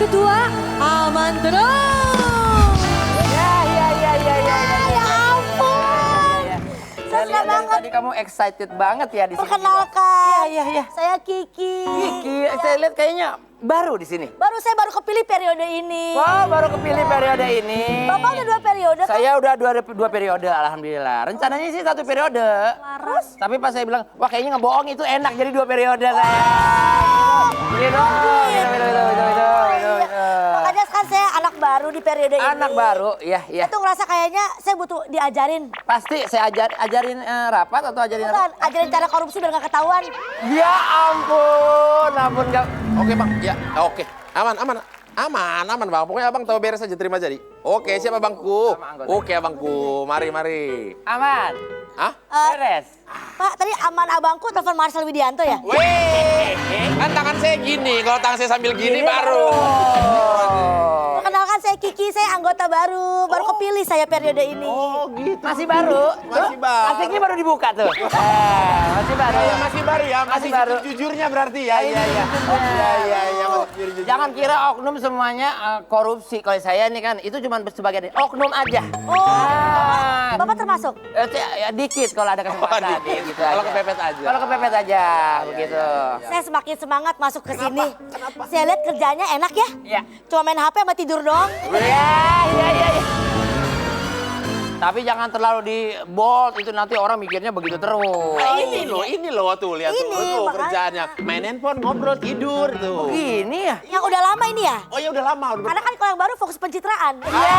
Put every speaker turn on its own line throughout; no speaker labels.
Ketua aman terus.
Ya ampun.
Saya lihat dari tadi kamu excited banget ya di sini.
Perkenalkan.
Iya.
Saya Kiki.
Kiki, saya lihat kayaknya baru di sini.
Saya baru kepilih periode ini.
Wow, baru kepilih periode ini.
Bapak udah 2 periode kan?
Saya udah dua periode, alhamdulillah. Rencananya sih 1 periode.
Terus?
Tapi pas saya bilang, wah kayaknya ngebohong itu enak jadi 2 periode saya. Gitu.
Makanya kan saya anak baru di periode ini.
Anak baru, iya.
Itu ngerasa kayaknya saya butuh diajarin.
Pasti saya ajarin rapat atau ajarin
Bukan, ajarin cara korupsi biar gak ketahuan.
Ya ampun gak.
Oke bang, ya oke. Aman bang. Pokoknya abang tahu beres aja, terima jadi. Oke, siapa abangku?
Sama anggota.
Oke abangku, mari.
Aman.
Hah?
Beres.
Pak, tadi aman abangku telepon Marcel Widianto ya?
Weh, kan tangan saya gini. Kalau tangan saya sambil gini baru.
Perkenalkan saya Kiki, saya anggota baru kepilih saya periode ini.
Oh gitu.
Masih baru.
Masih baru.
Plastiknya baru dibuka tuh. Masih baru.
Ya, masih baru ya, masih
baru.
jujurnya berarti ya. Iya. Iya, masih jujur.
Jangan kira oknum semuanya korupsi. Kalau saya ini kan itu cuma sebagian oknum aja.
Bapak termasuk?
Ya, dikit kalau ada kesempatan.
dikit.
Gitu
Kalau
aja.
kepepet aja.
Kalau kepepet aja, begitu.
Saya semakin semangat masuk ke sini. Saya lihat kerjanya enak ya.
Iya.
Cuma main HP sama tidur doang.
Iya. Tapi jangan terlalu di bold, itu nanti orang mikirnya begitu terus.
Nah, ini loh tuh, lihat
Ini,
tuh
makanya.
kerjaannya. Main handphone, ngobrol, tidur tuh.
Gini ya?
Yang udah lama ini ya?
Oh ya udah lama.
Karena kan kalau yang baru fokus pencitraan.
Iya,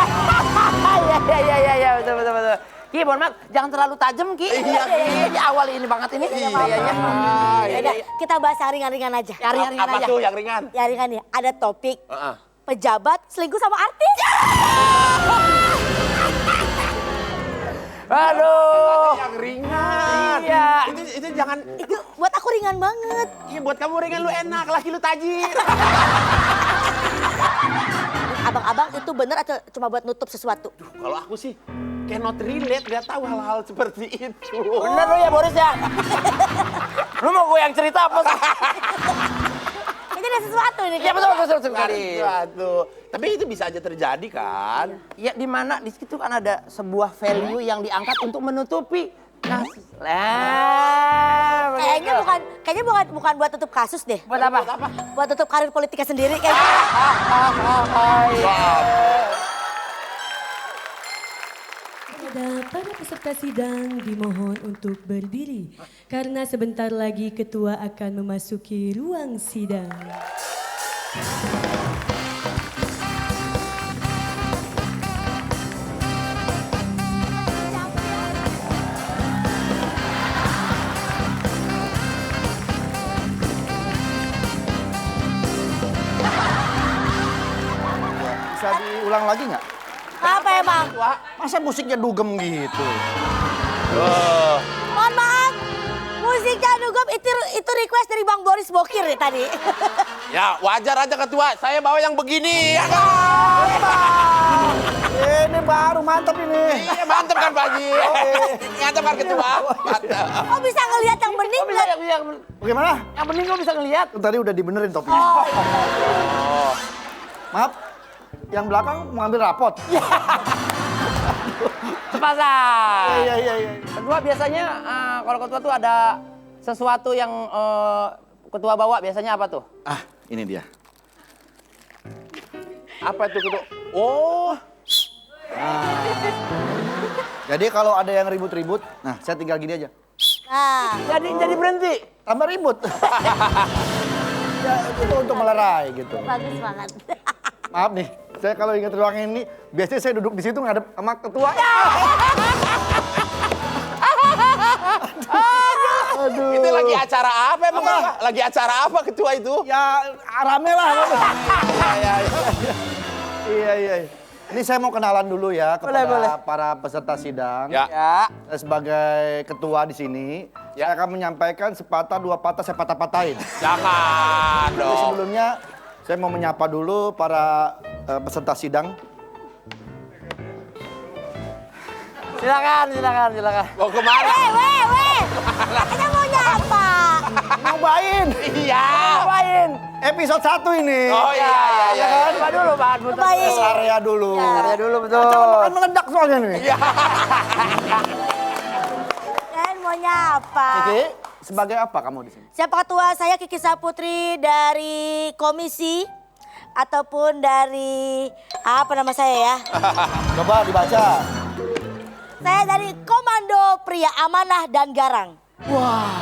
betul. Ki, mohon maaf, jangan terlalu tajam, Ki.
Iya.
Di awal ini banget ini. Kayaknya.
Yaudah, kita bahas yang ringan-ringan aja.
Ringan
Apa
aja.
tuh yang ringan?
Yang ringan ya, ada topik
Heeh.
pejabat selingkuh sama artis.
Aduh.
Yang ringan.
Iya.
Itu jangan.
Itu buat aku ringan banget.
Iya buat kamu ringan, lu enak, laki lu tajir.
Abang-abang itu bener atau cuma buat nutup sesuatu?
Kalau aku sih cannot relate, gak tahu hal-hal seperti itu.
Bener lu ya, Boris ya? Lu mau gue yang cerita apa?
Ini ada sesuatu ini.
Iya, betul sekali.
Aduh, tapi itu bisa aja terjadi kan?
Ya, di mana di situ kan ada sebuah value yang diangkat untuk menutupi.
Kayaknya bukan buat tutup kasus deh.
Buat apa?
Buat tutup karir politiknya sendiri kayaknya.
Kepada para peserta sidang dimohon untuk berdiri karena sebentar lagi ketua akan memasuki ruang sidang.
Bisa diulang lagi nggak?
Apa emang?
Masa musiknya dugem gitu?
Mohon maaf. Musiknya dugem itu request dari Bang Boris Bokir ya tadi.
Ya wajar aja ketua, saya bawa yang begini. Ya kan?
Ini baru mantap ini.
Iya mantep kan Pak Haji. Mantep kan ketua. Mantap.
Oh bisa ngelihat yang bening
Kok bisa yang
Bagaimana?
yang penting kok bisa ngelihat?
Tadi udah dibenerin topiknya. Maaf, yang belakang mengambil rapot.
Sepasang.
Iya.
Kedua biasanya kalau ketua tuh ada sesuatu yang ketua bawa biasanya apa tuh?
Ah, ini dia.
Apa itu ketua? Oh.
Jadi kalau ada yang ribut-ribut, nah saya tinggal gini aja.
Nah,
Jadi berhenti.
Tambah ribut. Ya, itu untuk melerai gitu.
bagus banget.
Maaf nih, saya kalau ingat ruangan ini, biasanya saya duduk di situ ngadep sama ketua. Aduh.
Itu lagi acara apa emang? Lagi acara apa ketua itu?
Ya rame lah. Iya. Ini saya mau kenalan dulu ya kepada
Boleh.
para peserta sidang.
Ya.
Saya sebagai ketua di sini,
Ya.
saya akan menyampaikan sepatah dua patah saya patah-patahin.
Jangan
Tapi
dong.
sebelumnya saya mau menyapa dulu para peserta sidang.
Silakan.
Mau kemana?
Weh. Katanya mau nyapa.
Nyobain.
Iya.
Ngapain?
episode 1 ini.
Oh iya.
kan?
Coba dulu Bang.
Baik.
Rest area dulu.
Ya dulu betul.
Kan meledak soalnya nih.
Dan mau nyapa.
Kiki, sebagai apa kamu di sini?
Siapa ketua? Saya Kiki Saputri dari komisi ataupun dari apa nama saya ya?
Coba dibaca.
Saya dari Komando Pria Amanah dan Garang.
Wah.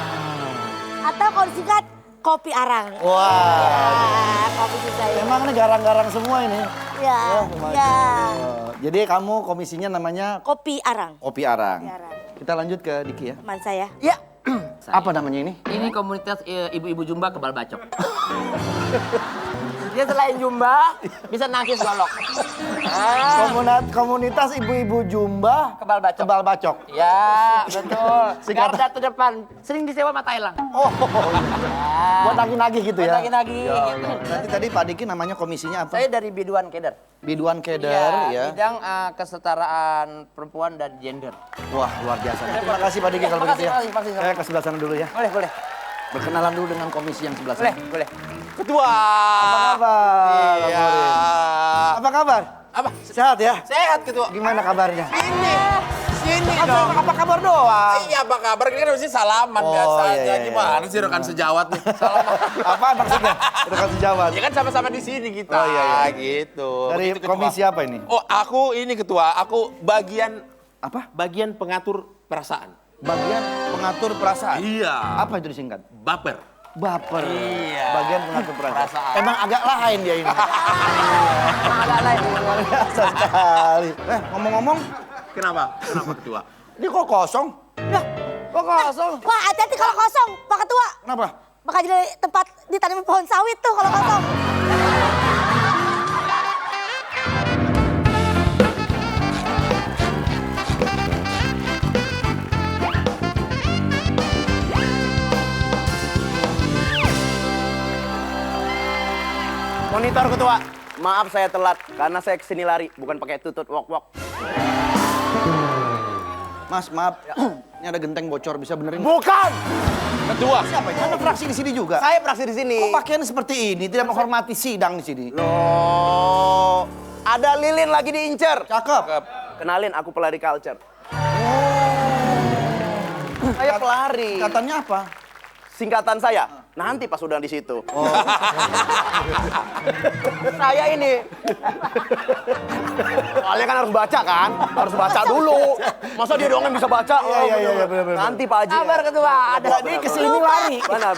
Atau kalau disingkat Kopi Arang.
Wah.
Komisi saya.
Emang nih garang-garang semua ini.
Ya,
lumayan.
ya.
Jadi kamu komisinya namanya
Kopi Arang.
Kopi Arang.
Kopi Arang.
Kita lanjut ke Diki ya.
Teman saya.
Ya.
Apa namanya ini?
Ini komunitas ibu-ibu Jumba kebal bacok. Dia selain Jumba bisa nangkis golok.
Komunitas ibu-ibu Jumba
Kebal bacok.
Kebal bacok.
Ya, betul.
Singkat.
Garda terdepan. Sering disewa sama Thailand.
Oh. Buat nagih-nagih gitu ya.
Buat nagih-nagih
Ya
gitu.
Allah. Nanti tadi Pak Diki namanya komisinya apa?
Saya dari Biduan Keder.
Biduan Keder ya.
Bidang kesetaraan perempuan dan gender.
Wah, luar biasa. Terima kasih Pak Diki kalau
Makasih,
begitu ya.
makasih.
Saya ke sebelah sana dulu ya.
Boleh.
Berkenalan dulu dengan komisi yang sebelah sana.
Boleh.
Ketua.
Apa kabar?
Iya.
Apa kabar?
Apa?
Sehat ya?
Sehat ketua.
Gimana kabarnya?
Sini dong.
Apa kabar doang?
Iya apa kabar? Ini kan mesti salaman
Oh,
biasa
iya,
aja.
iya,
Gimana sih rekan sejawat nih? Salaman.
Apa maksudnya? Rekan sejawat.
Ya kan sama-sama di sini kita.
Oh, iya.
Gitu.
Dari
Begitu, Ketua.
komisi apa ini?
Oh, aku ini ketua. Aku bagian
Apa?
bagian pengatur perasaan.
Bagian pengatur perasaan.
Iya.
Apa itu disingkat?
Baper.
Baper.
Iya.
Bagian pengatur perasaan.
Perasaan.
Emang agak lain dia ini.
Agak lain.
Luar biasa sekali. Ngomong-ngomong,
Kenapa? Kenapa ketua?
ini kok kosong?
Kok kosong?
Wah, hati-hati kalau kosong, Pak Ketua.
Kenapa?
Bakal jadi tempat ditanam pohon sawit tuh kalau kosong.
Monitor ketua, maaf saya telat karena saya kesini lari, bukan pakai tutut wok-wok.
Mas, maaf. Ini ada genteng bocor, bisa benerin?
Bukan!
Ketua.
Siapa ini? Anda fraksi di sini juga?
Saya praksi di sini.
Kok pakaian seperti ini? Tidak menghormati sidang di sini.
Loh, ada lilin lagi diincer.
Cakep.
Kenalin, aku pelari culture. Saya pelari.
Katanya apa?
Singkatan saya, nanti pas udah di situ. Saya ini. Soalnya kan harus baca kan? Harus baca dulu. Masa dia doang yang bisa baca?
Iya, bener.
Nanti Pak Haji.
Kabar ketua, ada
Jadi kesini lari. Benar.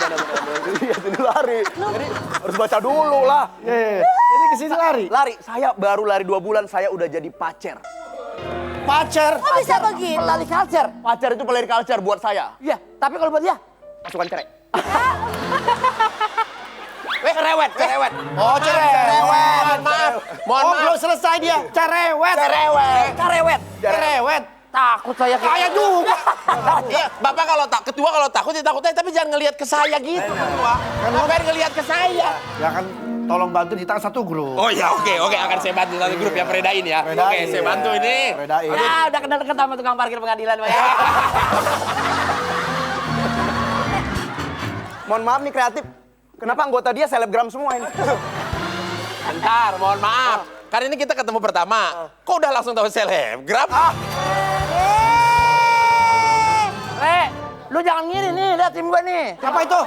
Iya, sini lari. Jadi harus baca dulu lah.
Iya. Jadi kesini lari?
Lari, saya baru lari 2 bulan, saya udah jadi pacer.
Pacar.
Kok bisa begitu?
pelari culture.
Pacer itu pelari culture buat saya.
Iya, tapi kalau buat dia
Pasukan cerai.
cerewet.
Oh, cerewet.
Maaf. Mohon
Oh,
maaf.
belum selesai dia. Cerewet.
Cerewet. Takut saya
Saya juga.
Iya, Bapak kalau ketua kalau takut ya takut aja, tapi jangan ngelihat ke saya gitu, ketua. Ngapain ngelihat ke saya?
Ya kan, tolong bantu di tangan satu grup.
Oh ya, oke, akan saya bantu satu grup ya, peredain ya.
Peredain,
Oke, saya
iya.
bantu ini.
Peredain.
Ya, udah kenal deket sama tukang parkir pengadilan Pak ya.
Mohon maaf nih kreatif. Kenapa anggota dia selebgram semua ini?
Bentar, mohon maaf. Karena ini kita ketemu pertama. Kok udah langsung tahu selebgram?
Re, lu jangan ngiri nih, lihat tim gua nih.
Siapa itu?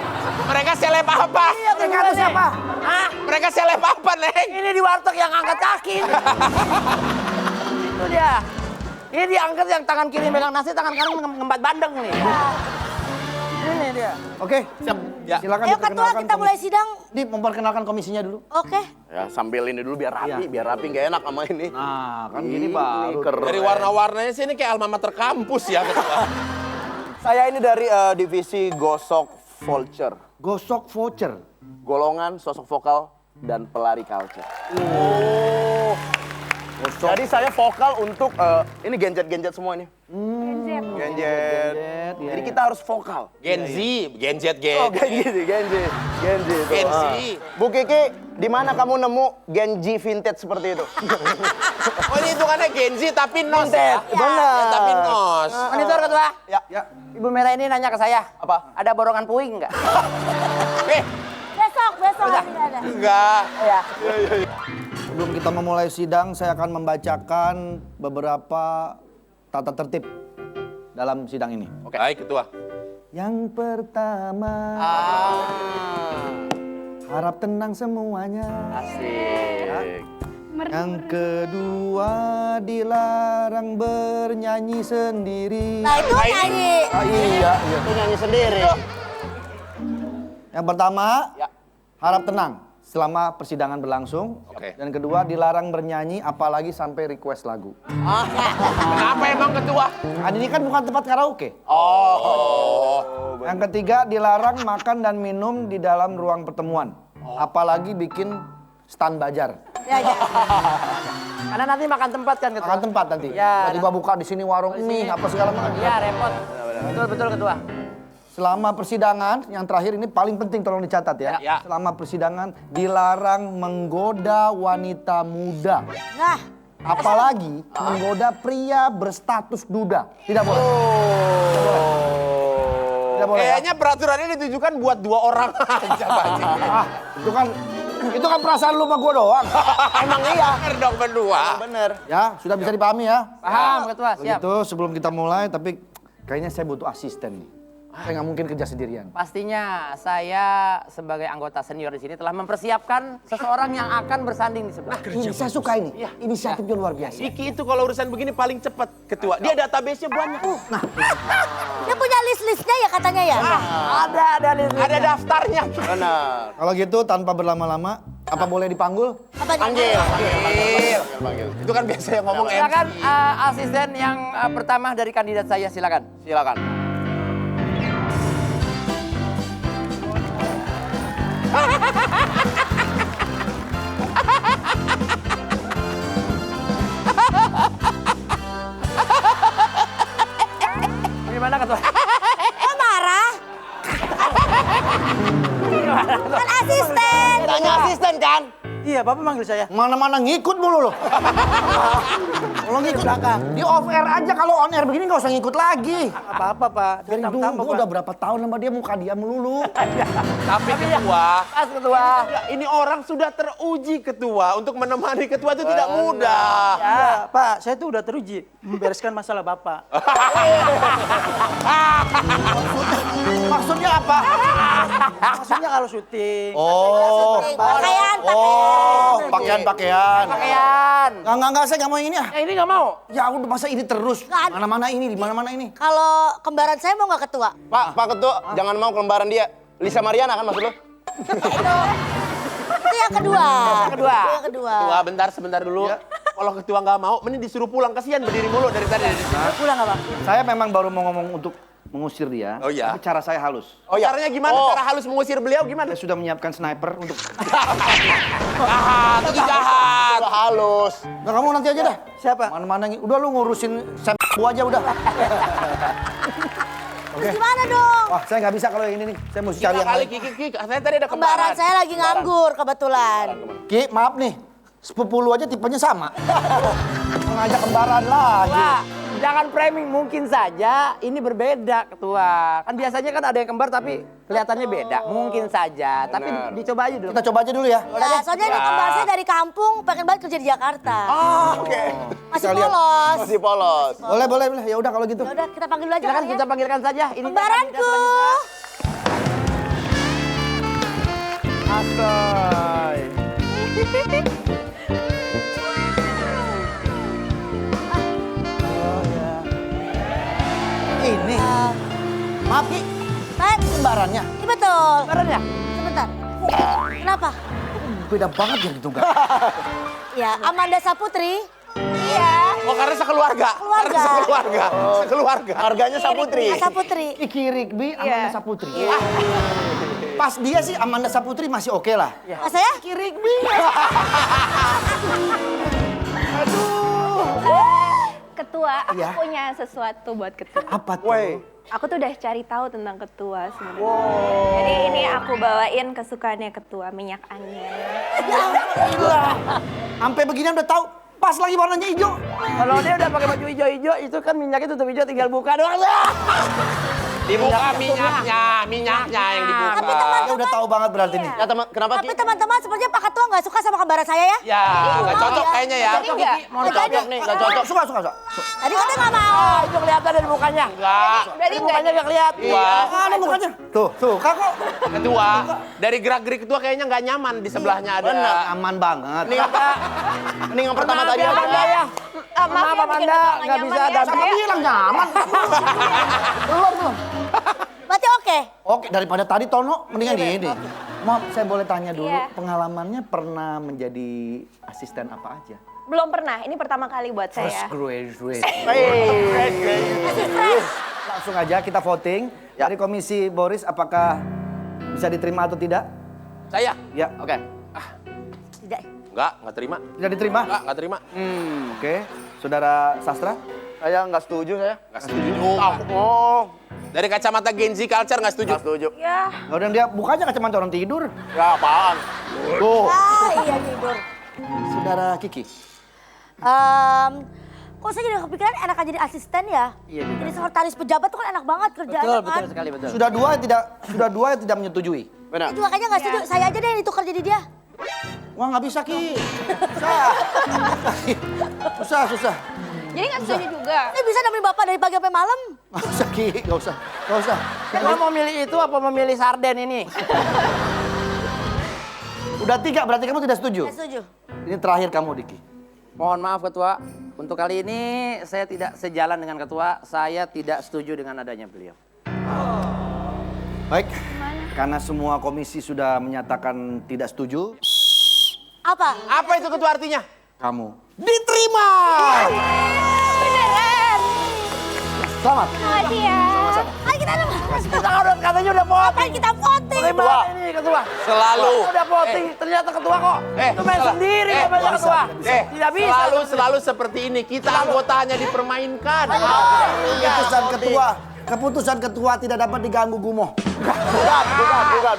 Mereka seleb apa?
Iya, tim gua nih.
siapa?
Hah?
Mereka seleb apa, Neng?
Ini di warteg yang angkat kaki. Itu dia. Ini diangkat yang tangan kiri megang nasi, tangan kanan ngembat bandeng nih. Ini dia.
Oke, siap.
Ya.
Silakan
Ayo Ketua,
diperkenalkan
kita mulai
komisi.
sidang.
Di memperkenalkan komisinya dulu.
Oke.
Ya sambil ini dulu biar rapi nggak enak sama ini.
Nah, kan
Ini
gini baru.
keren.
Dari warna-warnanya sih ini kayak alma mater kampus ya, ketua.
Saya ini dari divisi gosok vulture,
Gosok voucher.
golongan sosok vokal dan pelari culture. Jadi saya vokal untuk ini genjet-genjet semua ini. Genjet.
iya,
Jadi
iya.
kita harus vokal.
Gen Z, Gen Z,
Oh, Genji. Tuh.
Gen Z.
Bu Kiki, di mana kamu nemu Genji vintage seperti itu?
Oh ini hitungannya Gen Z tapi nos ya?
Benar.
Ya, tapi nos.
Monitor ketua.
Ya.
Ibu Merah ini nanya ke saya.
Apa?
Ada borongan puing nggak?
Eh,
Besok kosong masih nggak ada.
Enggak.
Ya.
Sebelum kita memulai sidang, saya akan membacakan beberapa tata tertib dalam sidang ini.
Oke. Baik, ketua.
Yang pertama, harap tenang semuanya.
Asik.
Yang kedua, dilarang bernyanyi sendiri.
Nah itu nyanyi.
Iya.
Itu nyanyi sendiri.
Yang pertama,
Ya.
harap tenang selama persidangan berlangsung.
Oke.
Dan kedua, dilarang bernyanyi apalagi sampai request lagu.
Kenapa emang ketua?
Kan ini kan bukan tempat karaoke.
Oh.
Yang ketiga, dilarang makan dan minum di dalam ruang pertemuan. Apalagi bikin stand bajar.
Ya, ya.
Karena nanti makan tempat kan ketua.
Makan tempat nanti.
Ya.
Tiba-tiba buka di sini warung mie apa segala macam.
Iya repot. Betul ketua.
Selama persidangan, yang terakhir ini paling penting tolong dicatat ya.
Ya.
Selama persidangan dilarang menggoda wanita muda.
Nah,
Apalagi menggoda pria berstatus duda. Tidak boleh. Tidak boleh. Ya?
Kayaknya peraturannya ditujukan buat 2 orang aja, Pak Haji.
Itu kan perasaan lu sama gua doang.
Emang iya.
Bener dong berdua.
Bener.
Ya, sudah bisa dipahami ya.
Paham ketua, siap.
Begitu sebelum kita mulai, tapi kayaknya saya butuh asisten nih. Saya nggak mungkin kerja sendirian.
Pastinya saya sebagai anggota senior di sini telah mempersiapkan seseorang yang akan bersanding di sebelah.
Ini saya suka ini. Inisiatifnya luar biasa.
Diki itu kalau urusan begini paling cepat, ketua. Dia database-nya banyak.
dia punya list-listnya ya katanya ya.
Ada list.
Ada daftarnya.
Benar.
Kalau gitu tanpa berlama-lama, apa boleh dipanggul?
Apa
Panggil.
Itu kan biasa yang ngomong MC.
Silakan asisten yang pertama dari kandidat saya, silakan.
Silakan.
Gimana ketua?
Kok marah? Kan asisten.
Tanya asisten kan?
Iya, Bapak manggil saya.
Mana-mana ngikut mulu loh. Kalau ngikut belakang. Di off air aja, kalau on air begini nggak usah ngikut lagi.
Apa-apa, Pak.
Dari dulu udah berapa tahun sama dia muka dia melulu.
Tapi ketua,
Pas ketua.
ini orang sudah teruji ketua. Untuk menemani ketua itu tidak mudah.
Ya, Pak, saya tuh udah teruji membereskan masalah Bapak.
Maksudnya apa?
Maksudnya kalau syuting.
Oh,
Pakaian.
pakaian.
Pakaian.
Enggak, saya nggak mau yang ini ah.
Yang ini nggak mau.
Ya udah masa ini terus.
Nggak ada.
Mana-mana ini, di mana-mana ini.
Kalau kembaran saya mau nggak ketua?
Pak Ketua, jangan mau kelembaran dia. Lisa Mariana kan maksud lu?
Itu yang kedua.
kedua.
Itu yang kedua.
Ketua, sebentar dulu. Kalau ketua nggak mau, mending disuruh pulang. Kasihan berdiri mulu dari tadi.
Pulang nggak bang?
Saya memang baru mau ngomong untuk mengusir dia.
Oh, iya?
Tapi cara saya halus.
Oh, caranya gimana? Cara halus mengusir beliau gimana?
Saya sudah menyiapkan sniper untuk...
Jahat, itu jahat.
Udah halus.
Nah, kamu nanti aja dah.
Siapa?
Mana-mana, udah lu ngurusin gua aja udah. Oke.
Gimana dong?
Wah, saya nggak bisa kalau yang ini nih. Saya mesti cari yang
Kali
lain.
Kiki, saya tadi ada
Kembaran
kembaran.
saya lagi nganggur kebetulan.
Ki, maaf nih. Sepupu lu aja tipenya sama. Mengajak kembaran lagi.
Pak, jangan framing, mungkin saja ini berbeda ketua. Kan biasanya kan ada yang kembar tapi kelihatannya beda. Mungkin saja, tapi dicoba aja dulu.
Kita coba aja dulu ya.
Ya, soalnya ini kembar saya dari kampung, pengen banget kerja di Jakarta.
Oke.
Masih
kita lihat.
polos.
Masih polos.
Boleh. Ya udah kalau gitu.
Ya udah kita panggil dulu aja
Silakan
kali ya.
kita panggilkan saja. Ini
Kembaranku.
Asai.
Ini. Maaf Ki,
Pat,
kembarannya.
ini betul.
Kembaran ya?
Sebentar. Kenapa?
Beda banget ya gitu enggak?
Ya, Amanda Saputri. Iya.
Oh, karena sekeluarga.
Keluarga.
Karena sekeluarga. Sekeluarga.
Harganya Saputri.
Saputri.
Iki Rigby, Amanda Saputri. Pas dia sih Amanda Saputri masih oke lah.
Mas saya?
Ketua, aku
Iya.
punya sesuatu buat ketua.
Apa tuh?
Woi.
Aku tuh udah cari tahu tentang ketua sebenarnya. Jadi ini aku bawain kesukaannya ketua, minyak angin.
Sampai begini udah tahu. Pas lagi warnanya hijau.
Kalau dia udah pakai baju hijau-hijau, itu kan minyaknya tutup hijau, tinggal buka doang.
Dibuka minyaknya yang dibuka.
Tapi teman-teman.
Ya udah tahu banget berarti nih.
Ya teman, kenapa
Tapi
Ki?
teman-teman sepertinya Pak Ketua nggak suka sama kembaran saya ya?
Ya, nggak cocok kayaknya ya.
Mohon cocok nih, nggak cocok.
Suka.
Tadi katanya nggak mau.
Itu kelihatan dari mukanya.
Enggak.
Berarti enggak.
Mukanya nggak kelihatan.
Ketua,
Mana mukanya? Tuh, suka kok.
ketua, dari gerak-gerik ketua kayaknya nggak nyaman di sebelahnya ada.
Aman banget.
Ini yang pertama tadi
Maaf
ada.
ya.
Maaf ya,
Kenapa
bikin
Anda
ketua
nggak bisa
nyaman ya.
ada?
Saya-
bilang nyaman. Belum.
Berarti oke.
Oke, daripada tadi Tono, mendingan gini. Maaf, saya boleh tanya dulu,
Iya.
pengalamannya pernah menjadi asisten apa aja?
Belum pernah, ini pertama kali buat
Fresh
saya.
graduate.
Masih fresh.
Langsung aja kita voting. Dari Komisi Boris, apakah bisa diterima atau tidak?
Saya?
Ya,
Oke.
Tidak.
Nggak terima.
tidak diterima?
Nggak terima.
Oke, Saudara Sastra?
Saya nggak setuju saya.
Nggak setuju.
Oh,
Dari kacamata Gen Z culture nggak setuju.
nggak setuju.
Ya,
Kemudian dia bukanya kacamata orang tidur.
Ya apaan?
Tuh,
Ah iya tidur.
Saudara Kiki.
Kok saya jadi kepikiran enak aja jadi asisten ya?
Iya, juga.
Jadi sekretaris pejabat tuh kan enak banget kerjaannya kan?
Betul sekali, betul.
Sudah dua yang tidak menyetujui.
Benar.
Itu makanya nggak setuju. Saya aja deh yang ditukar jadi dia.
Wah, nggak bisa, Ki. Susah.
jadi nggak setuju juga.
Ini bisa nemenin bapak dari pagi sampai malam.
Nggak usah, Ki. Nggak usah.
Ketua mau milih itu apa mau milih sarden ini?
Udah 3, berarti kamu tidak setuju?
Nggak setuju.
Ini terakhir kamu, Diki.
Mohon maaf Ketua, untuk kali ini saya tidak sejalan dengan Ketua. Saya tidak setuju dengan adanya beliau.
Baik, karena semua komisi sudah menyatakan tidak setuju,
Apa?
Apa itu ketua artinya?
kamu diterima.
Beneran.
Selamat.
Makasih ya.
Kan kita udah
Kita udah katanya udah voting.
kan kita voting.
Bagaimana ini Ketua?
Selalu.
Udah voting, ternyata Ketua kok. Itu main sendiri kok banyak Ketua. Tidak bisa.
Selalu seperti ini. Kita anggotanya dipermainkan.
Keputusan ketua tidak dapat diganggu gumoh.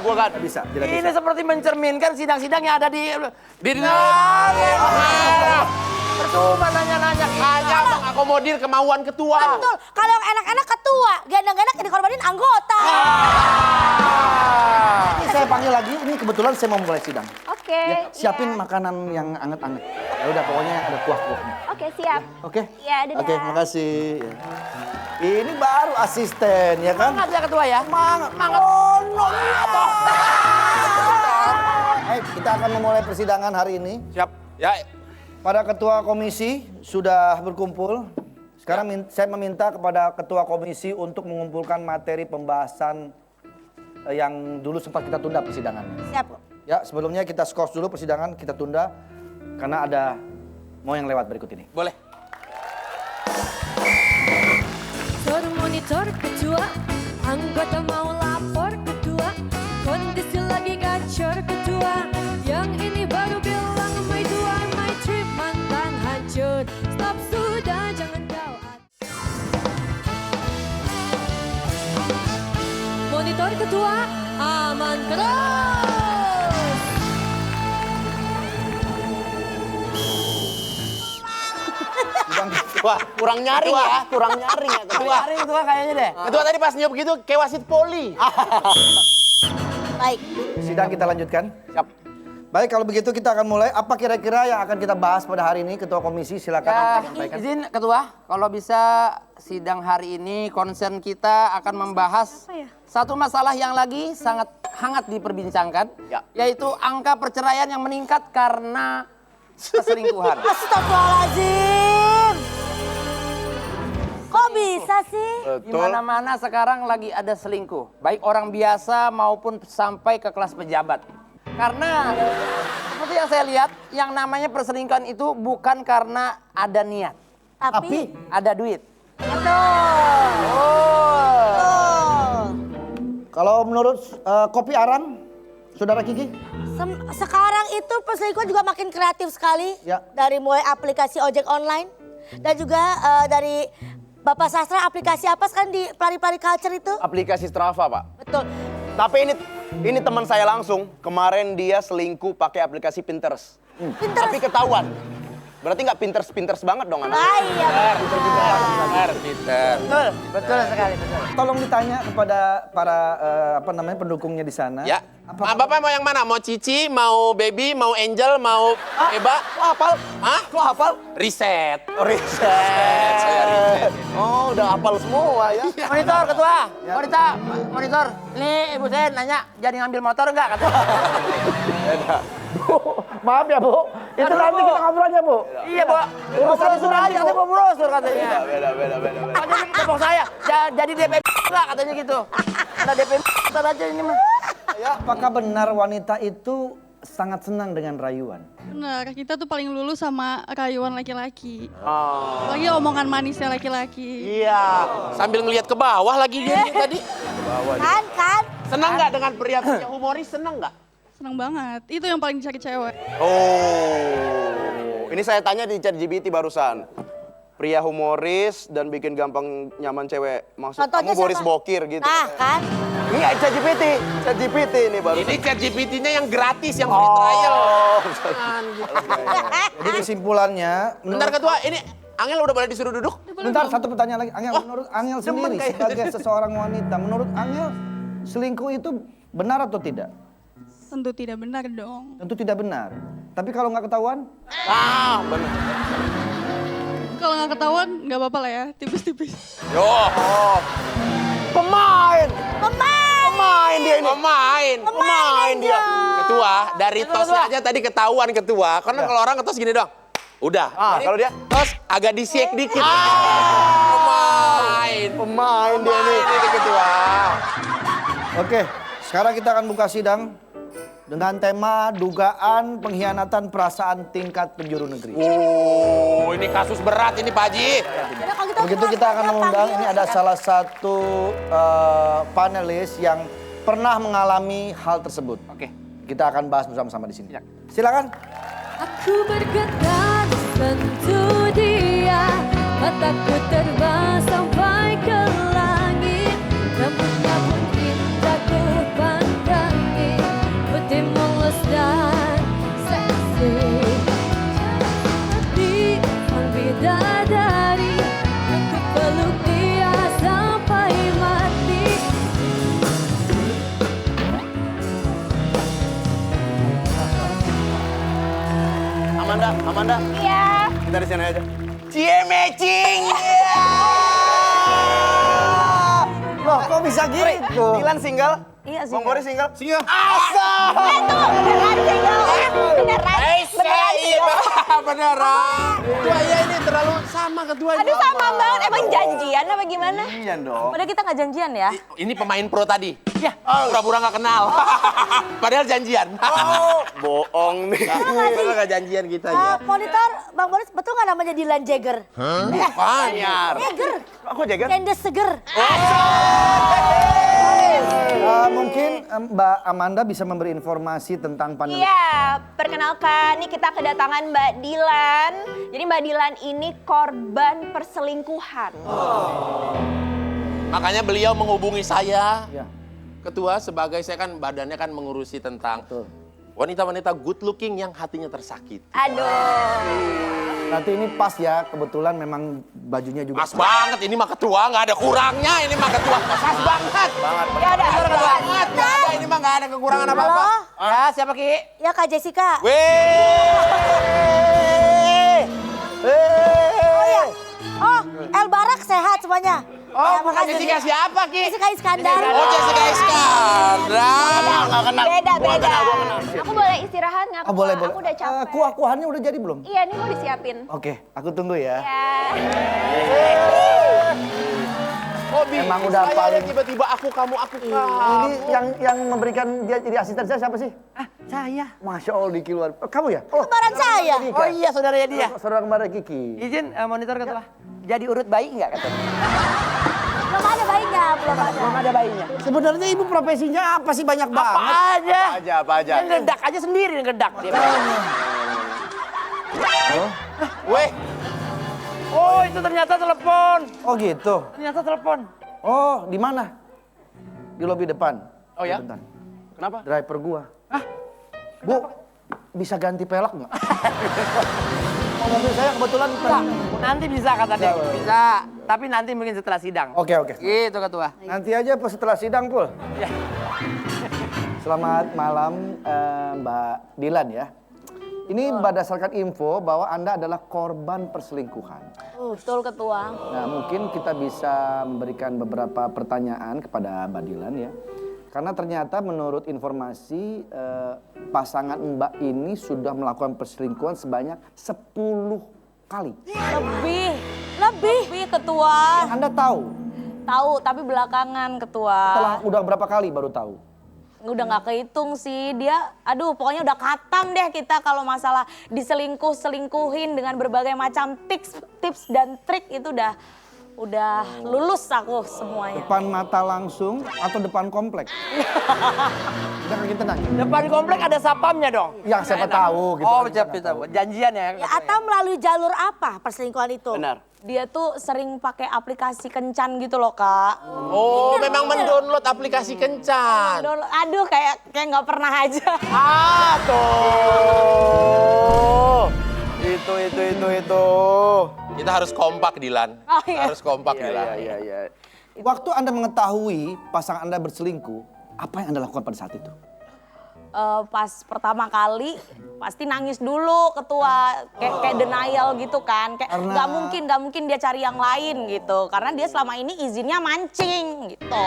Bukan.
Bisa, tidak
Ini
bisa.
seperti mencerminkan sidang-sidang yang ada di percuma nanya-nanya.
Hanya mengakomodir kemauan ketua.
Betul. Kalau yang enak-enak ketua, gak enak dikorbanin anggota.
Ini saya panggil lagi, ini kebetulan saya mau mulai sidang.
Oke.
Ya, siapin
iya.
makanan yang anget-anget. Ya udah, pokoknya ada kuah-kuahnya.
Oke, siap.
Oke?
Iya, dadah.
Oke, makasih. Ya. Ini baru asisten, ya kan?
Semangat ya Ketua ya.
Semangat. Baik, kita akan memulai persidangan hari ini.
Siap. Ya.
Para ketua komisi sudah berkumpul. Sekarang saya meminta kepada ketua komisi untuk mengumpulkan materi pembahasan yang dulu sempat kita tunda persidangannya.
Siap.
Ya, sebelumnya kita skors dulu persidangan, kita tunda karena ada mau yang lewat berikut ini.
Boleh.
Monitor ketua, anggota mau lapor ketua, kondisi lagi gacor ketua, yang ini baru bilang my tuan, my trip mantan hancur, stop sudah jangan kau Monitor ketua, aman terus.
Wah, kurang nyaring ya.
Hari Ketua kayaknya deh.
Ketua tadi pas niup gitu kayak wasit poli.
Baik.
Sidang kita lanjutkan.
Siap.
Baik, kalau begitu kita akan mulai. Apa kira-kira yang akan kita bahas pada hari ini, Ketua Komisi? Silakan.
Izin Ketua, kalau bisa sidang hari ini concern kita akan membahas satu masalah yang lagi sangat hangat diperbincangkan,
Ya.
yaitu angka perceraian yang meningkat karena keselingkuhan.
Astagfirullahaladzim. Kok bisa sih?
Di mana-mana sekarang lagi ada selingkuh, baik orang biasa maupun sampai ke kelas pejabat. Karena seperti yang saya lihat, yang namanya perselingkuhan itu bukan karena ada niat,
Tapi
ada duit.
betul.
Kalau menurut Kopi Aram, Saudara Kiki?
Sekarang itu perselingkuhan juga makin kreatif sekali.
Ya.
Dari mulai aplikasi ojek online dan juga dari Bapak Sastra aplikasi apa sekarang di pelari-pelari culture itu?
Aplikasi Strava, Pak.
Betul.
Tapi ini teman saya langsung. Kemarin dia selingkuh pakai aplikasi Pinterest.
Pinterest.
Tapi ketahuan. Berarti nggak Pinterest banget dong anak.
Ah, iya.
Pinter.
Betul sekali, betul.
Tolong ditanya kepada para pendukungnya di sana.
Ya. Bapak mau yang mana? Mau Cici, mau Baby, mau Angel, mau Eba?
Kok hafal?
Hah?
Kok hafal?
Riset.
Oh, riset.
Saya riset.
Oh, udah hafal semua ya.
Monitor, ketua. Monitor. Nih, Ibu Sen nanya, jadi ngambil motor enggak? Kata.
Maaf ya Bu, itu nanti kita ngobrolnya Bu.
Iya, Bu. Brosur aja, katanya Bu brosur katanya.
Beda.
Katanya tepok saya, jadi DP enggak katanya gitu. Ada DP ntar aja ini mah.
Apakah benar wanita itu sangat senang dengan rayuan?
Benar, kita tuh paling lulu sama rayuan laki-laki. Lagi omongan manisnya laki-laki.
Iya.
Sambil ngelihat ke bawah lagi dia tadi.
Kan?
Senang nggak dengan pria-pria humoris? Senang nggak?
Senang banget, itu yang paling dicari cewek.
Oh. Ini saya tanya di ChatGPT barusan. Pria humoris dan bikin gampang nyaman cewek. Maksud
Contohnya
kamu Boris
siapa?
Bokir gitu.
Nah, kan?
Ini ChatGPT ini baru.
Ini ChatGPT-nya yang gratis, yang free trial.
Jadi kesimpulannya,
Bentar ketua, ini Angel udah boleh disuruh duduk?
bentar satu pertanyaan lagi. Angel, menurut Angel sendiri sebagai seseorang wanita, menurut Angel selingkuh itu benar atau tidak?
Tentu tidak benar dong.
Tentu tidak benar. Tapi kalau nggak ketahuan?
Benar.
Kalau nggak ketahuan, nggak apa-apa lah ya, tipis-tipis.
Yo,
Pemain dia ini.
pemain dia. Ketua, dari tosnya aja tadi ketahuan ketua. Karena kalau orang ngetos gini doang. Udah.
Ah, kalau dia
Tos agak di-shake dikit.
pemain dia ini.
Ini ketua.
Oke, sekarang kita akan buka sidang dengan tema dugaan pengkhianatan perasaan tingkat penjuru negeri.
Oh, ini kasus berat ini Pak Haji.
Yaudah, kalau gitu
Begitu kita akan mengundang, ini ada salah satu panelis yang pernah mengalami hal tersebut.
Oke.
Kita akan bahas bersama-sama di sini. Silakan.
Aku bergetar sentuh dia, mataku terbang sampai ke langit, rambutnya pun indah ku pandangi, putih mulus dan seksi, seperti sang bidadari, aku peluk dia sampai mati.
Amanda.
Iya.
Kita di sini aja.
Cie matching.
Loh, kok bisa gitu?
Dilan single?
Iya sih.
Bang Boris single?
Single.
Beneran single. Beneran single.
Beneran. Ketua ya ini terlalu sama ketua.
Aduh sama banget, emang janjian apa gimana?
Iya dong.
Padahal kita nggak janjian ya.
Ini pemain pro tadi. Ya, pura-pura nggak kenal. Padahal janjian.
Bohong nih.
Padahal nggak janjian kita ya.
Monitor, Bang Boris, betul nggak namanya Dilan Jagger?
Bukan.
Jagger,
Aku jaga.
Candace Seger.
Mungkin Mbak Amanda bisa memberi informasi tentang panelis.
Iya, perkenalkan, nih kita kedatangan Mbak Dilan. Jadi Mbak Dilan ini korban perselingkuhan.
Makanya beliau menghubungi saya.
Ya.
Ketua sebagai saya kan badannya kan mengurusi tentang wanita-wanita good looking yang hatinya tersakit.
Aduh.
Nanti ini pas ya, kebetulan memang bajunya juga.
Pas banget, ini mah ketua nggak ada kurangnya, ini mah ketua pas banget.
Ya udah,
Banget, nggak ada, ini mah nggak ada kekurangan apa-apa.
Halo?
Ya, siapa Ki?
Ya Kak Jessica. Oh iya. Oh, El Barak sehat semuanya.
Oh,
Ya,
bukan
makasih.
Jessica siapa Ki?
Jessica Iskandar.
Oh, Jessica Iskandar.
beda. Aku boleh istirahat nggak?
Oh, boleh.
Aku udah capek.
Kuah-kuahannya udah jadi belum?
Iya, nih mau disiapin.
Oke, aku tunggu ya.
Ya.
Oh, Bi,
Emang udah
saya
paling-
tiba-tiba aku kamu.
Ini yang memberikan dia jadi asisten saya siapa sih?
Saya.
Masya Allah di keluar. Kamu ya? Oh,
Kembaran saya.
Oh iya, saudaranya dia.
saudara kembar Kiki.
Izin monitor ketua. Jadi urut bayi enggak katanya?
Belum ada bayinya, belum ada.
Belum ada bayinya.
Sebenarnya ibu profesinya apa sih banyak banget?
Apa aja. Yang ngedak aja sendiri yang ngedak dia.
Weh,
Oh, itu ternyata telepon.
Oh gitu.
Ternyata telepon.
Oh, di mana? Di lobi depan.
Oh ya?
Bentar.
Kenapa?
Driver gua. Bu, bisa ganti pelak nggak? Mobil saya kebetulan
Nanti bisa kata dia. Bisa. Tapi nanti mungkin setelah sidang.
Oke.
Gitu ketua.
Nanti aja pas setelah sidang, Pul. Selamat malam Mbak Dilan ya. Ini berdasarkan info bahwa Anda adalah korban perselingkuhan.
Betul ketua.
Nah, mungkin kita bisa memberikan beberapa pertanyaan kepada Mbak Dilan ya. Karena ternyata menurut informasi pasangan Mbak ini sudah melakukan perselingkuhan sebanyak 10 kali.
Lebih ketua.
Anda tahu?
Tahu, tapi belakangan ketua.
Setelah udah berapa kali baru tahu?
Udah nggak kehitung sih dia. Aduh, pokoknya udah katam deh kita kalau masalah selingkuhin dengan berbagai macam tips dan trik itu udah lulus aku semuanya.
Depan mata langsung atau depan komplek? Udah kita nanya.
Depan komplek ada sapamnya dong.
Ya siapa tahu gitu.
Oh, siapa janjian ya.
Ya, atau melalui jalur apa perselingkuhan itu?
Benar.
Dia tuh sering pakai aplikasi kencan gitu loh, Kak.
Oh, memang mendownload aplikasi kencan.
Aduh, kayak nggak pernah aja.
Tuh. Itu.
Kita harus kompak, Dilan.
Oh, iya.
Harus kompak, Dilan.
Iya.
Waktu Anda mengetahui pasangan Anda berselingkuh, apa yang Anda lakukan pada saat itu?
Pas pertama kali pasti nangis dulu ketua, kayak denial gitu kan, kayak nggak mungkin dia cari yang lain gitu, karena dia selama ini izinnya mancing gitu.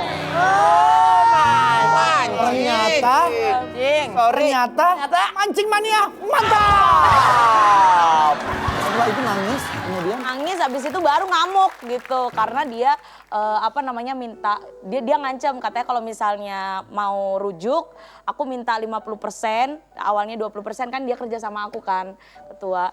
Ternyata mancing mania, mantap. Setelah itu nangis, kemudian
Nangis habis itu baru ngamuk gitu, karena dia minta dia ngancam katanya kalau misalnya mau rujuk aku minta 50%, awalnya 20% kan dia kerja sama aku kan ketua.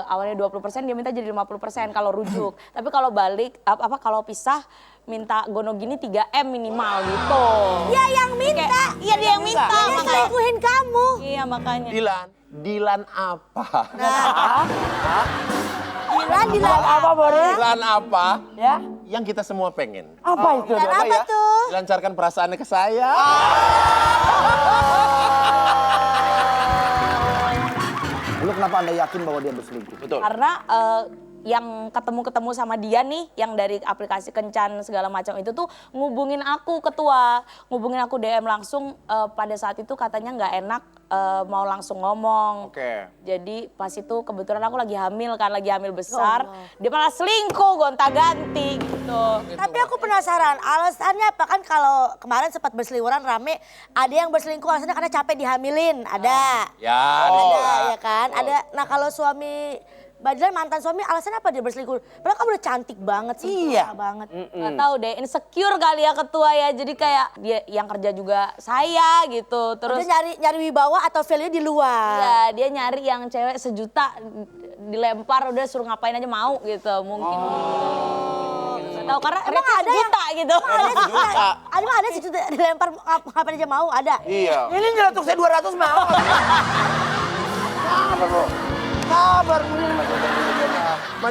Awalnya 20% dia minta jadi 50% kalau rujuk. Tapi kalau balik kalau pisah minta gono gini 3M minimal gitu.
Ya yang minta.
Iya dia yang minta.
Dia selingkuhin kamu.
Iya makanya.
Dilan apa?
Dilan apa, Boris?
Dilan apa?
Ya.
Yang kita semua pengen.
Apa itu?
Dilan apa tuh?
Dilancarkan perasaannya ke saya.
Lalu kenapa Anda yakin bahwa dia berselingkuh?
Betul.
Karena yang ketemu sama dia nih, yang dari aplikasi kencan segala macam itu tuh ngubungin aku ketua, ngubungin aku DM langsung. Pada saat itu katanya nggak enak mau langsung ngomong.
Oke.
Jadi pas itu kebetulan aku lagi hamil besar, dia malah selingkuh gonta-ganti gitu.
Tapi aku penasaran, alasannya apa? Kan kalau kemarin sempat berseliweran rame, ada yang berselingkuh alasannya karena capek dihamilin, ada.
Ya,
Ada, ya kan? Ada. Nah kalau suami Mbak Dilan mantan suami alasannya apa dia berselingkuh? Padahal kamu udah cantik banget sih,
Iya.
banget.
Nggak tahu deh, insecure kali ya ketua ya. Jadi kayak dia yang kerja juga saya gitu. Terus
Dia nyari wibawa atau value di luar.
ya dia nyari yang cewek 1 juta dilempar udah suruh ngapain aja mau gitu mungkin. Nggak tahu karena
Emang
rate
ada yang-
juta gitu.
Ada 1 juta dilempar ngapain aja mau, ada.
Iya.
Ini nyeletuk saya 200 mau. Sabar.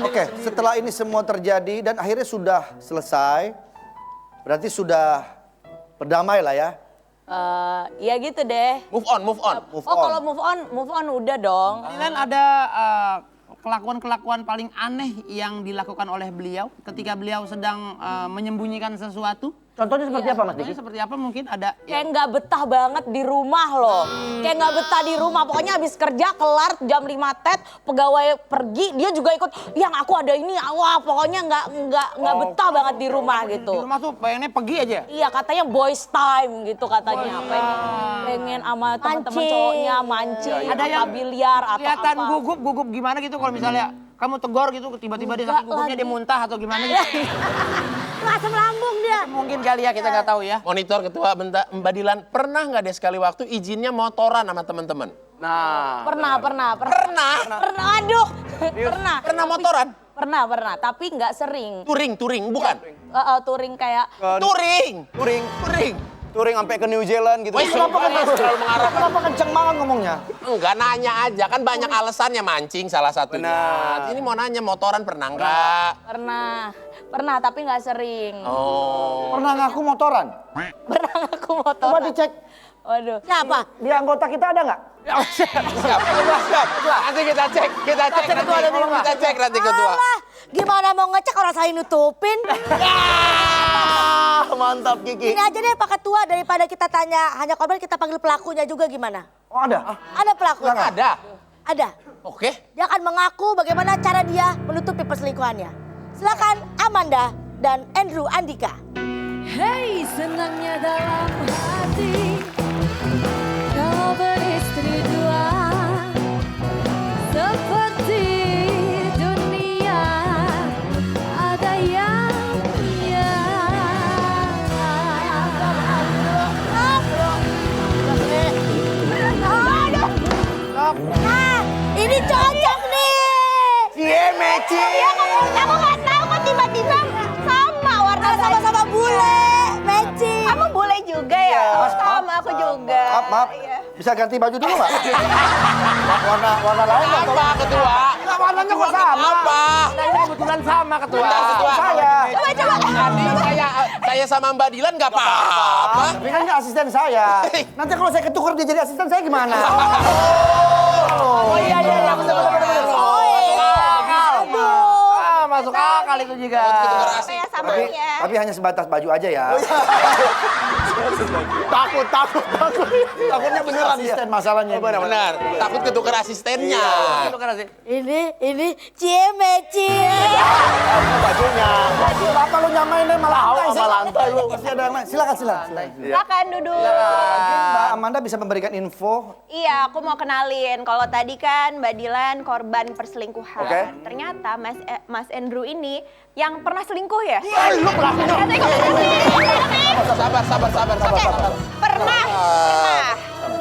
Oke, setelah ini semua terjadi dan akhirnya sudah selesai, berarti sudah berdamai lah ya.
Ya gitu deh.
Move on.
Kalau move on udah dong.
Dilan ada kelakuan-kelakuan paling aneh yang dilakukan oleh beliau ketika beliau sedang menyembunyikan sesuatu?
Contohnya seperti apa Mas Diki?
Contohnya seperti apa mungkin ada?
Kayak nggak betah banget di rumah loh. Kayak nggak betah di rumah. Pokoknya habis kerja kelar jam 5 tet, pegawai pergi, dia juga ikut. Yang aku ada ini, wah pokoknya nggak betah banget di rumah gitu.
Di rumah tuh pengennya pergi aja.
Iya katanya boys time gitu katanya. Pengen sama teman-teman cowoknya mancing,
Ada
apa
yang
biliar atau
kelihatan
apa.
gugup gimana gitu kalau misalnya kamu tegor gitu tiba-tiba dia
Enggak
saking gugupnya
lagi.
dia muntah atau gimana gitu.
Asam lambung dia.
Mungkin kali ya kita nggak tahu ya.
Monitor ketua Mbak Dilan, pernah nggak deh sekali waktu izinnya motoran sama temen-temen?
Nah.
Pernah. Aduh. Pernah
Motoran?
Pernah. Tapi nggak sering.
Touring, bukan?
Touring kayak
Touring sampai ke New Zealand gitu.
Kenapa kenceng banget ngomongnya?
Enggak, nanya aja. Kan banyak alasannya, mancing salah satunya.
Benar.
Ini mau nanya motoran pernah nggak?
Pernah tapi nggak sering.
Oh.
Pernah ngaku motoran?
Pernah aku motor.
Coba dicek.
Waduh.
Siapa?
Di anggota kita ada nggak?
Siap. Nanti kita cek nanti. Kita cek nanti ketua.
Alah, gimana mau ngecek orang saling nutupin?
Mantap Kiki.
Ini aja deh Pak Ketua, daripada kita tanya hanya korban, kita panggil pelakunya juga gimana?
Oh ada?
Ada pelakunya?
Ada.
Ada.
Oke.
Dia akan mengaku bagaimana cara dia menutupi perselingkuhannya. Silakan Amanda dan Andrew Andika. Hey, senangnya dalam hati kau beristri dua, seperti dunia ada yang Nah, ini cocok nih.
Cie Meci.
Iya, kamu nggak tahu kok tiba-tiba sama warna sama-sama bule, Meci.
Kamu boleh juga ya? Oh, sama aku juga.
Maaf. Bisa ganti baju dulu nggak? warna lain nggak?
Apa ketua?
Nggak, warnanya kok sama.
Apa?
Nah, ini kebetulan sama ketua.
Bentar, ketua.
Saya.
Tadi saya sama Mbak Dilan nggak apa-apa.
Tapi kan ini asisten saya. Nanti kalau saya ketuker dia jadi asisten saya gimana?
Oh iya, betul.
Oh iya.
Ah, masuk akal itu juga.
Apa ya samanya?
Tapi hanya sebatas baju aja ya.
Takut. Takutnya beneran dia.
Asisten masalahnya.
Benar. Takut ketukar asistennya.
Ini Cie Meci.
Bajunya.
Apa lu nyamainnya malah lantai sih?
Sama lantai lu.
Masih ada yang lain. Silakan.
Silakan duduk.
Mungkin Mbak Amanda bisa memberikan info.
Iya, aku mau kenalin. Kalau tadi kan Mbak Dilan korban perselingkuhan.
Oke.
Ternyata Mas Andrew ini yang pernah selingkuh ya?
Lu pelakunya.
Sabar.
Pernah.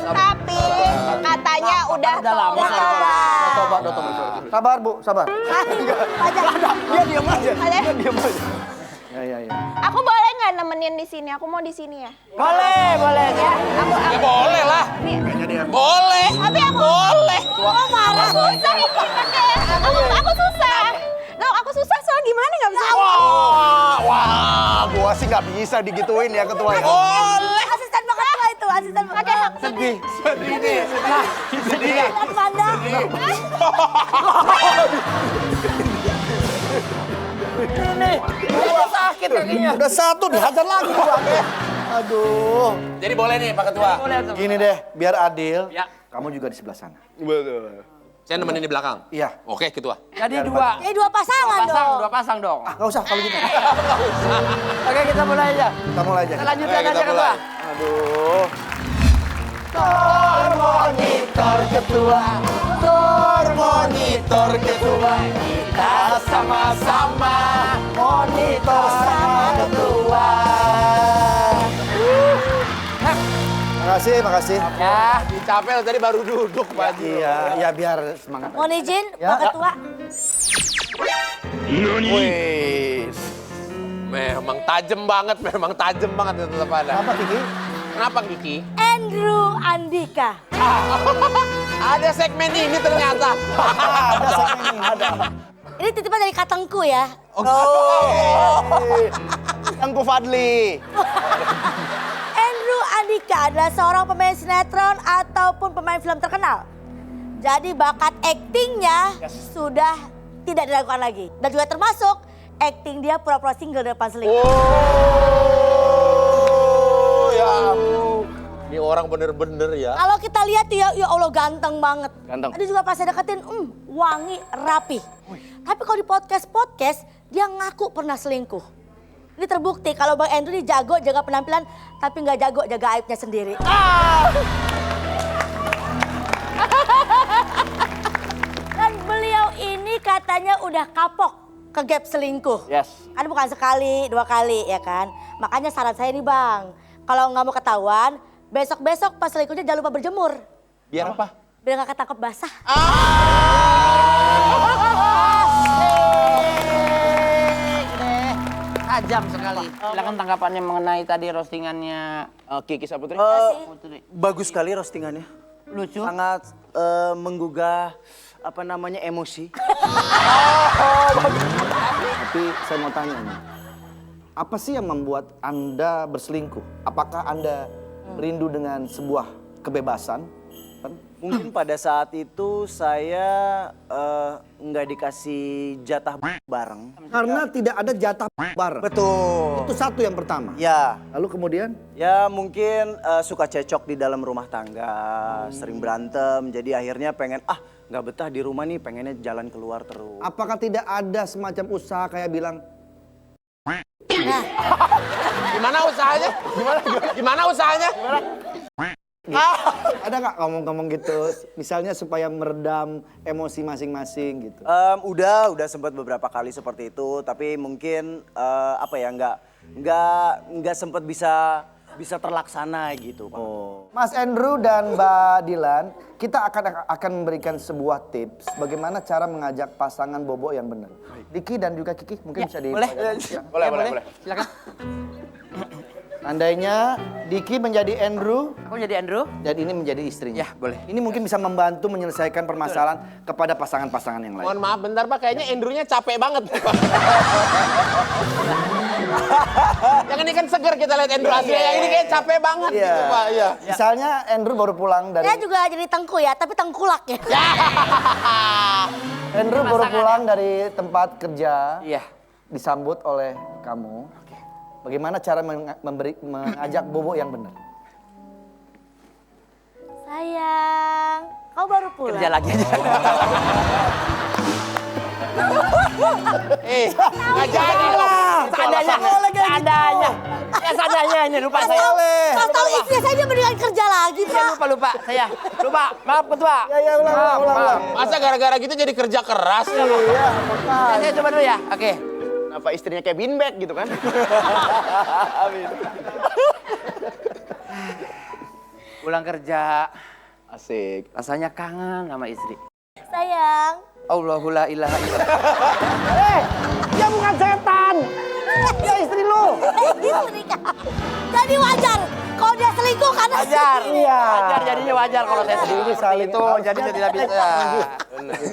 Tapi katanya udah tobat.
Sabar, Bu, sabar.
Dia diam aja.
Ya.
Aku boleh nggak nemenin di sini? Aku mau di sini ya.
Boleh.
Ya,
Ya boleh lah. Boleh.
Tapi aku
Boleh.
Oh, marah. Susah ikutnya. Aku susah. Loh, aku susah soal gimana nggak bisa.
Wah, gua sih nggak bisa digituin ya ketua.
Boleh.
Asisten Pak Ketua itu, asisten Pak Ketua.
Sedih.
Amanda.
Udah sakit kakinya.
Udah satu dihajar lagi Bu. Aduh.
Jadi boleh nih Pak Ketua.
Gini deh, biar adil.
Ya.
Kamu juga di sebelah sana.
Betul.
Saya nemenin di belakang.
Iya.
Oke, Ketua.
Jadi dua.
Jadi dua pasangan dong.
Dua pasang dong.
Nggak usah kalau gitu.
Oke, kita mulai aja.
Kita mulai aja.
Kita lanjutkan
Ayo, kita
aja ketua.
mulai.
Aduh.
Monitor ketua. Monitor ketua. Kita sama-sama monitor ketua.
Makasih.
Ya.
Capek tadi baru duduk, Pak Haji.
Iya, biar semangat.
Mohon izin
Ya.
Pak Ketua.
Wis.
Memang tajam banget itu tetap ada.
Kenapa Kiki?
Kenapa Kiki?
Andrew Andika.
Ada segmen ini ternyata.
Ada segmen ini. Ada.
Ini titipan dari katengku ya.
Tengku Fadli.
Andrew Andika adalah seorang pemain sinetron ataupun pemain film terkenal. Jadi bakat aktingnya sudah tidak diragukan lagi. Dan juga termasuk akting dia pura-pura single di depan selingkuh.
Ya ampun. Ini orang bener-bener ya.
Kalau kita lihat ya Allah ganteng banget.
Ganteng.
Tadi juga pas saya deketin, wangi, rapi. Tapi kalau di podcast dia ngaku pernah selingkuh. Ini terbukti kalau Bang Andrew ini jago jaga penampilan, tapi nggak jago jaga aibnya sendiri. Dan beliau ini katanya udah kapok ke gap selingkuh.
Yes.
Kan bukan sekali, 2 kali ya kan. Makanya saran saya nih Bang, kalau nggak mau ketahuan, besok-besok pas selingkuhnya jangan lupa berjemur.
Biar apa?
Biar nggak ketangkep basah.
Tajam sekali. Silakan tanggapannya mengenai tadi roastingannya
Kiki Saputri.
Bagus sekali roastingannya.
lucu.
Sangat menggugah emosi.
Tapi saya mau tanya nih, apa sih yang membuat Anda berselingkuh? Apakah Anda rindu dengan sebuah kebebasan.
Mungkin pada saat itu saya nggak dikasih jatah bareng.
Karena tidak ada jatah bareng.
Betul.
Itu satu yang pertama.
Ya.
Lalu kemudian?
Ya mungkin suka cecok di dalam rumah tangga, sering berantem. Jadi akhirnya pengen nggak betah di rumah nih, pengennya jalan keluar terus.
Apakah tidak ada semacam usaha kayak bilang,
Gimana usahanya? Gimana usahanya?
ada nggak ngomong-ngomong gitu, misalnya supaya meredam emosi masing-masing gitu?
Udah sempat beberapa kali seperti itu, tapi mungkin nggak sempat bisa terlaksana gitu, Pak.
Mas Andrew dan Mbak Dilan, kita akan memberikan sebuah tips bagaimana cara mengajak pasangan bobo yang benar. Diki dan juga Kiki mungkin bisa
Boleh. Boleh. Silakan.
Andainya Diki menjadi Andrew
Aku jadi Andrew.
dan ini menjadi istrinya.
Ya, boleh.
Ini mungkin bisa membantu menyelesaikan permasalahan kepada pasangan-pasangan yang lain.
Mohon maaf bentar Pak, kayaknya Andrew-nya capek banget. Yang ini kan seger kita lihat Andrew aslinya, yang ini kayak capek banget gitu Pak. Iya.
Misalnya Andrew baru pulang dari
Saya juga jadi tengku ya, tapi tengkulak ya.
Andrew baru pulang dari tempat kerja.
Iya.
Disambut oleh kamu. Bagaimana cara mengajak bobo yang benar?
Sayang, kau baru pulang.
Kerja lagi aja.
Nggak jadi loh.
Seadanya. Ya seadanya ini lupa saya.
Kau tahu istri saya dia mendingan kerja lagi,
Saya
Pak.
lupa saya. Lupa. Maaf ketua.
Ya, ulang.
Masa gara-gara gitu jadi kerja keras?
Iya,
Saya coba dulu ya. Oke.
Kenapa istrinya kayak beanbag gitu kan?
Pulang kerja.
Asik.
Rasanya kangen sama istri.
Sayang.
Allahu la ilaha illallah. Dia bukan setan. Dia istri lu.
Istri kau. Jadi wajar kalau dia selingkuh karena
Wajar.
Iya.
Wajar jadinya wajar kalau saya sedih
Ini saling
itu. Jadi saya tidak bisa.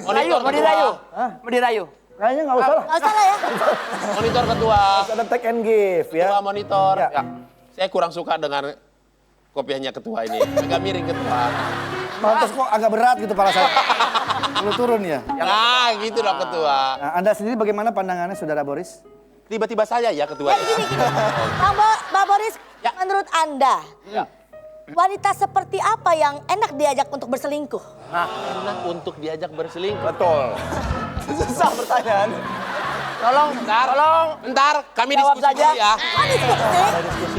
Mau dirayu. Mau dirayu.
Kayaknya nggak usah lah.
Nggak usah lah ya.
Monitor ketua.
Ada take and give ya.
Ketua monitor.
Ya.
Ya. Saya kurang suka dengan kopiahnya ketua ini. Agak miring ketua.
Pantas kok agak berat gitu para saya. Perlu turun ya.
Nah, gitu loh ketua.
Nah, Anda sendiri bagaimana pandangannya Saudara Boris?
Tiba-tiba saya ya ketua.
Gini. Mbak Boris, menurut Anda, wanita seperti apa yang enak diajak untuk berselingkuh?
Enak untuk diajak berselingkuh.
Betul. Susah pertanyaan.
Bentar, kami
Jawab
diskusi
saja.
dulu ya.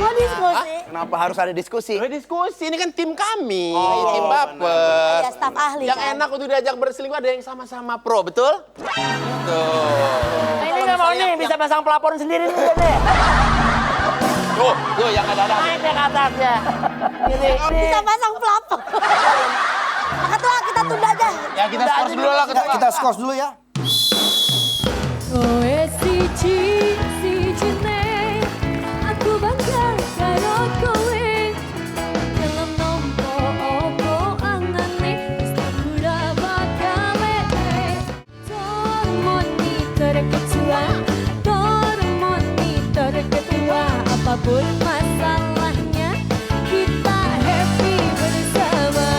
Oh, diskusi.
Kenapa harus ada diskusi?
Boleh diskusi, ini kan tim kami, tim Baper.
Ya, staf ahli
Yang
kan.
enak untuk diajak berselingkuh ada yang sama-sama pro, betul? Betul.
Ini nggak mau nih bisa pasang pelapor sendiri nih deh.
Tuh yang ada.
Naik deh ke atasnya. Ini.
Bisa pasang pelapor. Ketua, kita tunda aja.
Ya kita skors dulu lah
Ya,
ketua.
kita skors dulu ya.
Kowe siji neng, aku bangga karo kowe. Dalam nompo opo angane, wis tak ora bakal lete. Tor monitor ketua, apapun masalahnya kita happy bersama.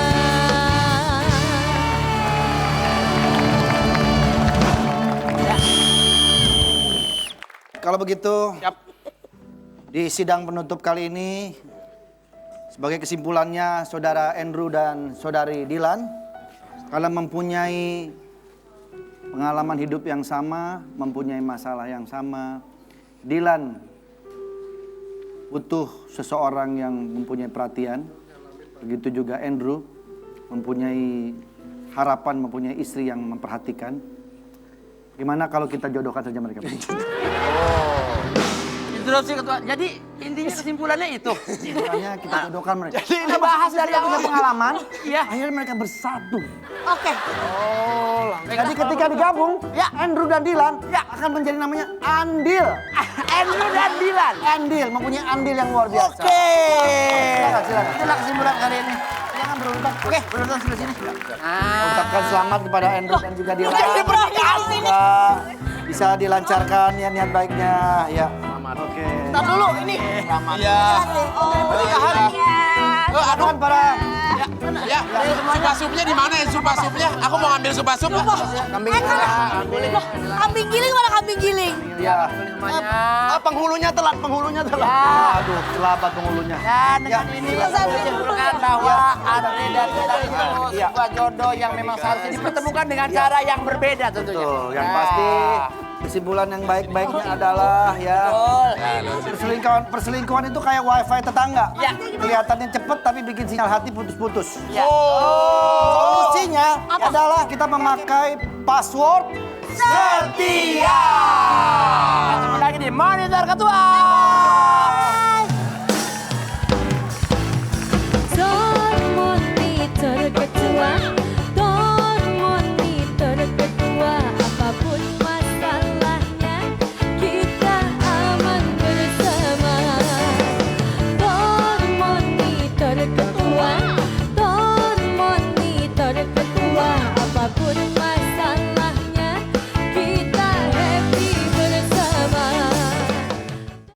Kalau begitu, di sidang penutup kali ini, sebagai kesimpulannya, Saudara Andrew dan Saudari Dilan, kalian mempunyai pengalaman hidup yang sama, mempunyai masalah yang sama. Dilan butuh seseorang yang mempunyai perhatian, begitu juga Andrew mempunyai harapan, mempunyai istri yang memperhatikan. Gimana kalau kita jodohkan saja mereka?
Instruksi ketua. Jadi intinya kesimpulannya itu.
Kesimpulannya kita jodohkan mereka.
Jadi kita bahas dari
Mereka punya
awal.
pengalaman,
Iya.
akhirnya mereka bersatu.
Oke.
Jadi ketika digabung,
Ya.
Andrew dan Dilan
Ya.
akan menjadi namanya Andil.
Andrew dan Dilan.
Andil, mempunyai andil yang luar biasa.
Oke.
Silakan.
Itulah kesimpulan kali ini. Jangan beruntang. Oke, beruntang sebelah sini.
Ucapkan selamat kepada Andrew dan juga Dilan.
Ini pernikahan ini.
Semoga bisa dilancarkan niat baiknya ya. Oke.
Ntar dulu ini.
Iya.
Aduh para
Ya, supa supnya di mana ya supa supnya? Aku mau ngambil supa sup.
Kambing giling.
Kambing giling mana kambing giling?
ya.
Penghulunya telat.
Aduh, selamat penghulunya.
Dan dengan ini disimpulkan bahwa Andre dan Tita itu sebuah jodoh yang memang seharusnya dipertemukan dengan cara yang berbeda tentunya.
Betul, yang pasti kesimpulan yang baik-baiknya adalah ya perselingkuhan itu kayak wifi tetangga. Kelihatannya cepet tapi bikin sinyal hati putus-putus. Solusinya adalah kita memakai password setia.
Ketemu lagi di Monitor Ketua.